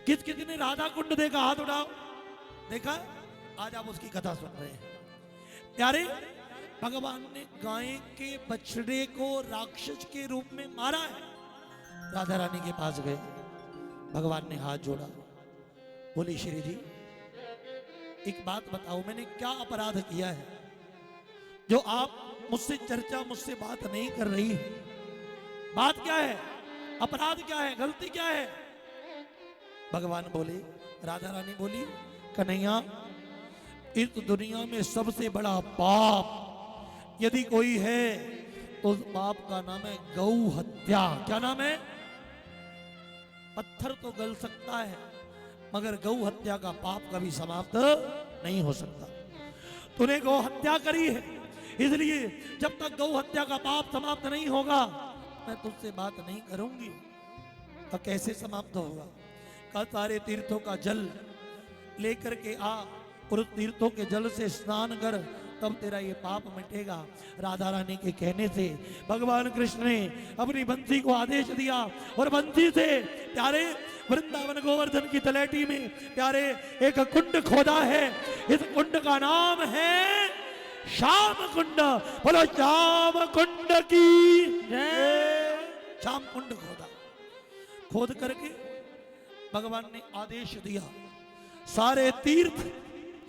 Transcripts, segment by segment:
किस किसी ने राधा कुंड देखा? हाथ उठाओ। देखा? आज आप उसकी कथा सुन रहे हैं। प्यारे, भगवान ने गाय के बछड़े को राक्षस के रूप में मारा है। राधा रानी के पास गए, भगवान ने हाथ जोड़ा, बोली श्री जी एक बात बताओ, मैंने क्या अपराध किया है जो आप मुझसे चर्चा, मुझसे बात नहीं कर रही है? बात क्या है? अपराध क्या है? गलती क्या है? भगवान बोले, राधा रानी बोली, कन्हैया इस दुनिया में सबसे बड़ा पाप यदि कोई है तो उस पाप का नाम है गौ हत्या। क्या नाम है? पत्थर तो गल सकता है मगर गौ हत्या का पाप कभी समाप्त नहीं हो सकता। तूने गौ हत्या करी है, इसलिए जब तक गौ हत्या का पाप समाप्त नहीं होगा मैं तुझसे बात नहीं करूंगी। तो कैसे समाप्त होगा? का सारे तीर्थों का जल लेकर के आ और उस तीर्थों के जल से स्नान कर, तब तेरा ये पाप मिटेगा। राधा रानी के कहने से भगवान कृष्ण ने अपनी बंसी को आदेश दिया और बंसी से प्यारे वृंदावन गोवर्धन की तलैटी में प्यारे एक कुंड खोदा है। इस कुंड का नाम है श्याम कुंड। बोलो श्याम कुंड की जय। श्याम कुंड खोदा, खोद करके भगवान ने आदेश दिया सारे तीर्थ,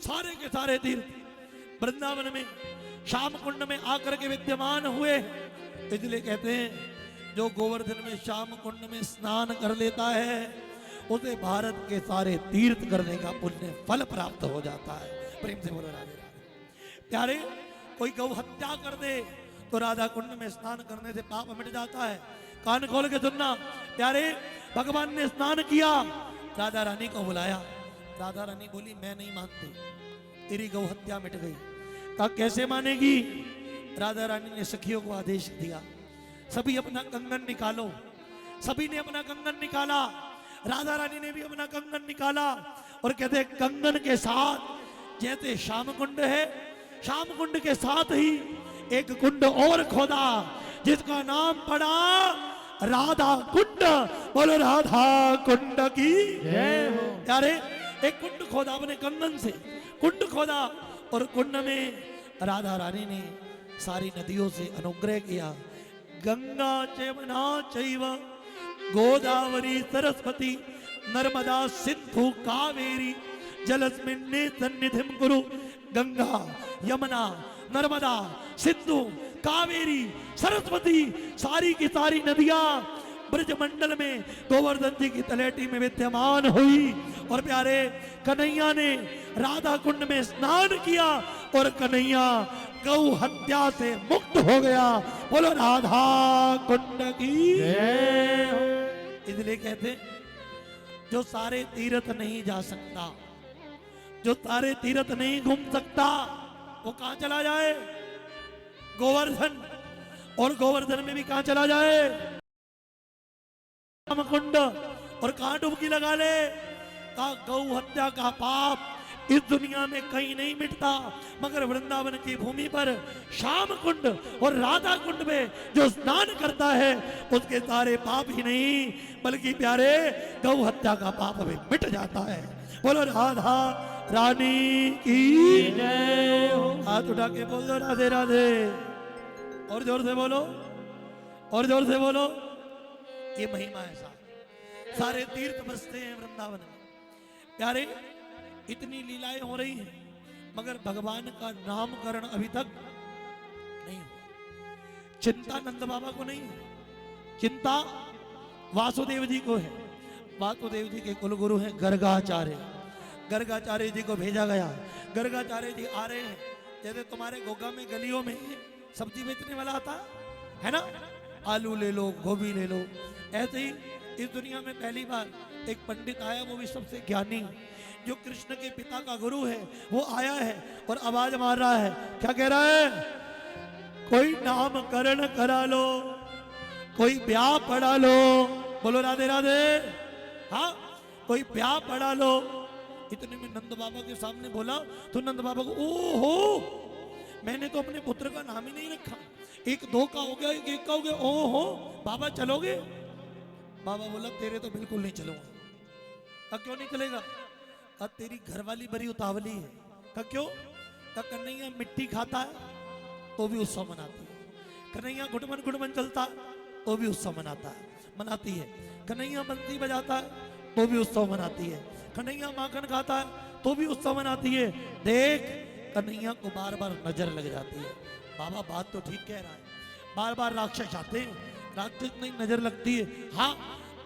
सारे के सारे तीर्थ वृंदावन में श्याम कुंड में आकर के विद्यमान हुए। इसलिए कहते हैं जो गोवर्धन में श्याम कुंड में स्नान कर लेता है उसे भारत के सारे तीर्थ करने का पुण्य फल प्राप्त हो जाता है। प्रेम से बोलो राधे राधे। प्यारे, कोई गौ हत्या कर दे तो राधा कुंड में स्नान करने से पाप मिट जाता है। कान खोल के सुनना प्यारे, भगवान ने स्नान किया, राधा रानी को बुलाया। राधा रानी बोली मैं नहीं मानती, तेरी गौ हत्या मिट गई। कहा कैसे मानेगी? राधा रानी ने सखियों को आदेश दिया, सभी अपना कंगन निकालो। सभी ने अपना कंगन निकाला, राधा रानी ने भी अपना कंगन निकाला और कहते कंगन के साथ जैसे श्याम कुंड है, श्याम कुंड के साथ ही एक कुंड और खोदा जिसका नाम पड़ा राधा कुंड। बोलो राधा कुंड की जय हो। यारे एक कुंड खोदा अपने कंगन से, कुंड खोदा और कुंड में राधा रानी ने सारी नदियों से अनुग्रह किया। गंगा चैवना चैव गोदावरी सरस्वती नर्मदा सिंधु कावेरी जलस्मिन्ने सन्निधिं कुरु। गंगा, यमुना, नर्मदा, सिंधु, कावेरी, सरस्वती, सारी की सारी नदियां ब्रजमंडल में गोवर्धन जी की तलैटी में विद्यमान हुई। और प्यारे कन्हैया ने राधा कुंड में स्नान किया और कन्हैया गौ हत्या से मुक्त हो गया। बोलो राधा कुंड की जय हो। इसलिए कहते जो सारे तीर्थ नहीं जा सकता, जो सारे तीर्थ नहीं घूम सकता, वो कहां चला जाए? गोवर्धन। और गोवर्धन में भी कहां चला जाए? कुंड। और कहां डुबकी लगा ले? कहा गौ हत्या का पाप इस दुनिया में कहीं नहीं मिटता, मगर वृंदावन की भूमि पर श्याम कुंड और राधा कुंड में जो स्नान करता है उसके सारे पाप ही नहीं बल्कि प्यारे गौ हत्या का पाप भी मिट जाता है। बोलो राधा रानी की जय हो। हाथ उठा के बोल दो राधे राधे। और जोर से बोलो, और जोर से बोलो। ये महिमा है सारे तीर्थ बसते हैं वृंदावन में। प्यारे इतनी लीलाएं हो रही हैं मगर भगवान का नामकरण अभी तक नहीं हुआ। चिंता नंद बाबा को नहीं है, चिंता वासुदेव जी को है। वासुदेव जी के कुलगुरु हैं गर्गाचार्य। गर्गाचार्य जी को भेजा गया। गर्गाचार्य जी आ रहे हैं, जैसे तुम्हारे गोगा में गलियों में सब्जी बेचने वाला आता है ना, आलू ले लो, गोभी ले लो, ऐसे ही इस दुनिया में पहली बार एक पंडित आया, वो भी सबसे ज्ञानी, जो कृष्ण के पिता का गुरु है, वो आया है और आवाज मार रहा है। क्या कह रहा है? कोई नामकरण करा लो, कोई ब्याह पढ़ा लो। बोलो राधे राधे। हाँ, कोई ब्याह पढ़ा लो। इतने में नंद बाबा के सामने बोला तो नंद बाबा को ओहो, मैंने तो अपने पुत्र का नाम ही नहीं रखा। एक दो का हो गया, एक का हो गया। ओहो बाबा चलोगे? बाबा बोला तेरे तो बिल्कुल नहीं चलूंगा। कहा क्यों नहीं चलेगा? कहा तेरी घरवाली बड़ी उतावली है। कहा क्यों? कहा कन्हैया मिट्टी खाता है तो भी उत्सव मनाती है, कन्हैया घुटमन घुटमन चलता है तो भी उत्सव मनाती है, कन्हैया बंसी बजाता है तो भी उत्सव मनाती है, कन्हैया माखन खाता है तो भी उत्सव मनाती है। देख कन्हैया को बार बार नजर लग जाती है। बाबा बात तो ठीक कह रहा है, बार बार राक्षस आते हैं, राक्षस नहीं नजर लगती है। हाँ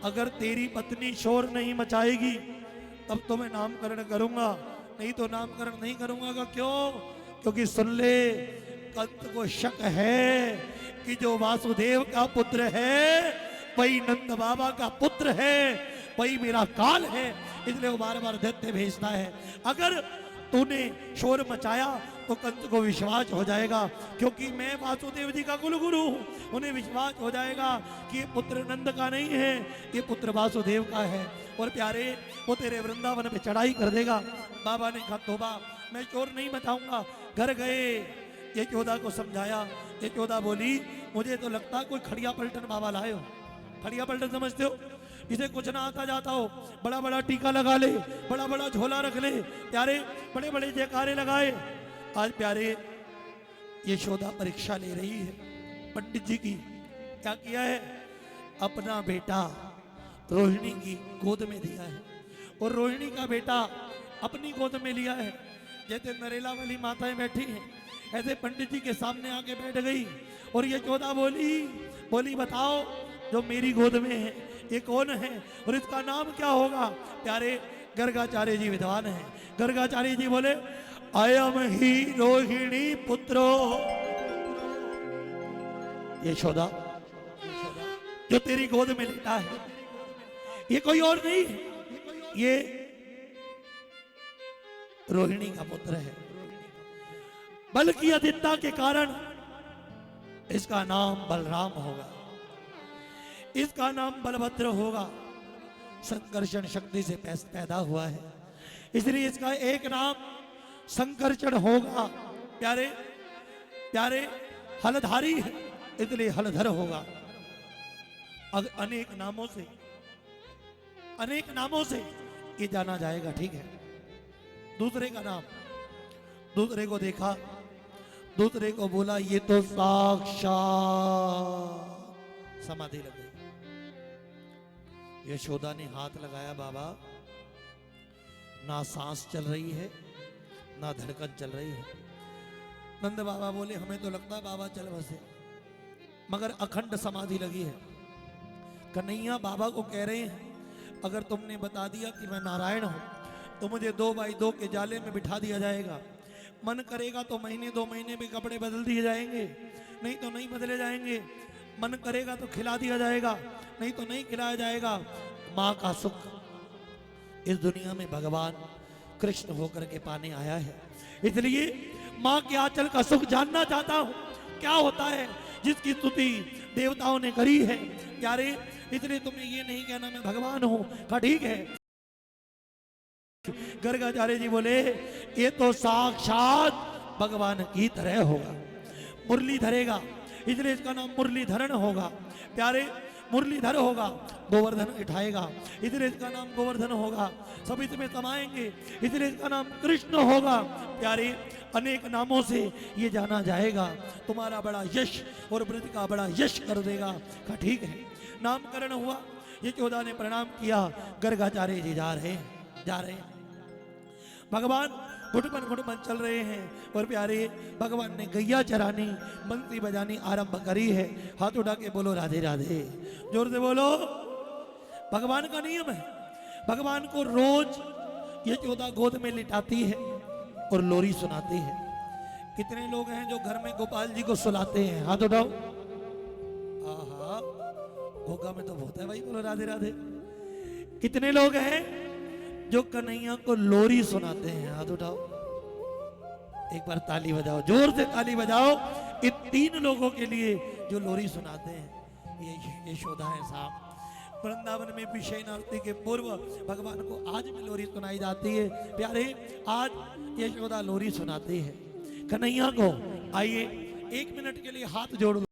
अगर तेरी पत्नी शोर नहीं मचाएगी तब तो मैं नामकरण करूंगा, नहीं तो नामकरण नहीं करूंगा। का क्यों? क्योंकि सुन ले कंस को शक है कि जो वासुदेव का पुत्र है वही नंद बाबा का पुत्र है, वही मेरा काल है, इसलिए वो बार बार दैत्य भेजता है। अगर तूने शोर मचाया तो कंस को विश्वास हो जाएगा, क्योंकि मैं वासुदेव जी का कुलगुरु हूँ, उन्हें विश्वास हो जाएगा कि ये पुत्र नंद का नहीं है, ये पुत्र वासुदेव का है। और प्यारे वो तेरे वृंदावन पे चढ़ाई कर देगा। बाबा ने कहा तोबा मैं शोर नहीं मचाऊंगा। घर गए, ये चौदा को समझाया। ये चौदा बोली मुझे तो लगता कोई खड़िया पलटन बाबा लाए हो। खड़िया पलटन समझते हो? इसे कुछ ना आता जाता हो, बड़ा बड़ा टीका लगा ले, बड़ा बड़ा झोला रख ले, प्यारे बड़े बड़े जयकारे लगाए। आज प्यारे यशोदा परीक्षा ले रही है पंडित जी की। क्या किया है? अपना बेटा रोहिणी की गोद में दिया है और रोहिणी का बेटा अपनी गोद में लिया है। जैसे नरेला वाली माताएं बैठी हैं ऐसे पंडित जी के सामने आके बैठ गई और यशोदा बोली बताओ जो मेरी गोद में है ये कौन है और इसका नाम क्या होगा? प्यारे गर्गाचार्य जी विद्वान हैं। गर्गाचार्य जी बोले अयम ही रोहिणी पुत्रो। यशोदा जो तेरी गोद में लेटा है ये कोई और नहीं, ये रोहिणी का पुत्र है। बल की अधिकता के कारण इसका नाम बलराम होगा, इसका नाम बलभद्र होगा। संकर्षण शक्ति से पैदा हुआ है इसलिए इसका एक नाम संकर्षण होगा। प्यारे प्यारे हलधारी है इसलिए हलधर होगा। अनेक नामों से ये जाना जाएगा, ठीक है। दूसरे का नाम, दूसरे को देखा, दूसरे को बोला ये तो साक्षात समाधि लग गई। यशोदा ने हाथ लगाया, बाबा ना सांस चल रही है ना धड़कन चल रही है। नंद बाबा बोले हमें तो लगता है बाबा चल बसे, मगर अखंड समाधि लगी है। कन्हैया बाबा को कह रहे हैं अगर तुमने बता दिया कि मैं नारायण हूं तो मुझे 2x2 के जाले में बिठा दिया जाएगा। मन करेगा तो महीने 2 महीने में कपड़े बदल दिए जाएंगे, नहीं तो नहीं बदले जाएंगे। मन करेगा तो खिला दिया जाएगा, नहीं तो नहीं खिलाया जाएगा। माँ का सुख इस दुनिया में भगवान कृष्ण होकर के पाने आया है, इसलिए माँ के आंचल का सुख जानना चाहता हूँ क्या होता है जिसकी स्तुति देवताओं ने करी है। प्यारे इसलिए तुम्हें ये नहीं कहना मैं भगवान हूँ। कहा ठीक है। गर्गाचार्य जी बोले ये तो साक्षात भगवान की तरह होगा, मुरली धरेगा इसलिए इसका नाम मुरलीधरण होगा। प्यारे मुरलीधर होगा, गोवर्धन उठाएगा इसलिए इसका नाम गोवर्धन होगा। सब इसमें समाएंगे इसलिए इसका नाम कृष्ण होगा। प्यारे अनेक नामों से ये जाना जाएगा, तुम्हारा बड़ा यश और ब्रज का बड़ा यश कर देगा। कहा ठीक है। नामकरण हुआ, यशोदा ने प्रणाम किया। गर्गाचार्य जी जा रहे हैं। भगवान घुटमन चल रहे हैं और प्यारे भगवान ने गैया चरानी बंसी बजानी आरंभ करी है। हाथ उठा के बोलो राधे राधे, जोर से बोलो। भगवान का नियम है, भगवान को रोज यशोदा गोद में लिटाती है और लोरी सुनाती है। कितने लोग हैं जो घर में गोपाल जी को सुलाते हैं? हाथ उठाओ। आहा भोगा में तो बहुत है भाई, बोलो राधे राधे। कितने लोग हैं जो कन्हैया को लोरी सुनाते हैं? हाथ उठाओ। एक बार ताली बजाओ, जोर से ताली बजाओ इन 3 लोगों के लिए जो लोरी सुनाते हैं। ये यशोदा है साहब। वृंदावन में भी शयनावती के पूर्व भगवान को आज भी लोरी सुनाई जाती है। प्यारे आज यशोदा लोरी सुनाती है कन्हैया को। आइए 1 मिनट के लिए हाथ जोड़